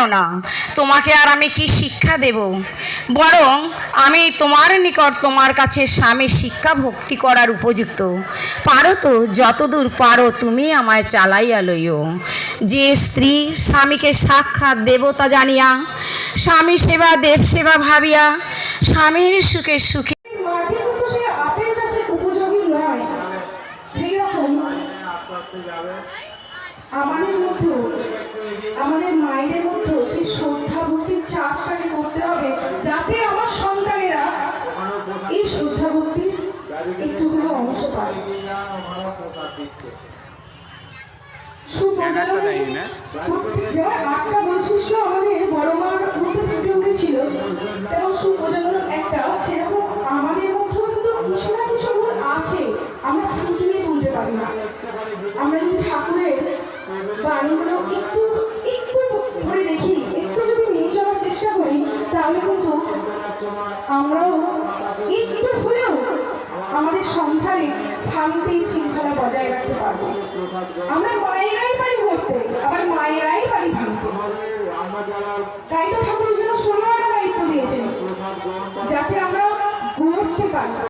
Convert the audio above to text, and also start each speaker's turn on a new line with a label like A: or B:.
A: করো না, তোমাকে আর আমি কি শিক্ষা দেব? বরং আমি তোমার নিকট তোমার কাছে স্বামীর শিক্ষা ভক্তি করার উপযুক্ত। পারো তো, যতদূর পারো তুমি আমায় চালাইয়া লইও। যে স্ত্রী স্বামীকে সাক্ষাৎ দেবতা জানিয়া, স্বামী সেবা দেব সেবা ভাবিয়া, স্বামীর সুখে সুখে
B: মাটির মতো সে আপেল চাষের উপযোগী নয়, সেই রকম আমাদের মধ্যেও, আমাদের মায়েদের মধ্যেও সেই শ্রদ্ধা ভক্তির চাষটাকে করতে হবে, যাতে আমার সন্তানেরা এই শ্রদ্ধা ভক্তির একটু হলেও অংশ পায়। যেমন আটটা বৈশিষ্ট্য আমাদের বড় মার মধ্যে ফুটে উঠেছিল, তেমন সুপ্রজনন একটা, সেরকম আমাদের মধ্যেও কিন্তু কিছু না কিছু গুণ আছে, আমরা ফুটিয়ে তুলতে পারি না। আমরা যদি ঠাকুরের বাণীগুলো একটু একটু ধরে দেখি, একটু যদি মেনে চলার চেষ্টা করি, তাহলে কিন্তু আমরাও একটু হলেও আমাদের সংসারে শান্তি শৃঙ্খলা বজায় রাখতে পারবো। আমরা মায়েরাই পারি করতে, আবার মায়েরাই পারি ভাঙতে। তাই তো ঠাকুরের জন্য 16টা দায়িত্ব দিয়েছেন, যাতে আমরা গড়তে পারি।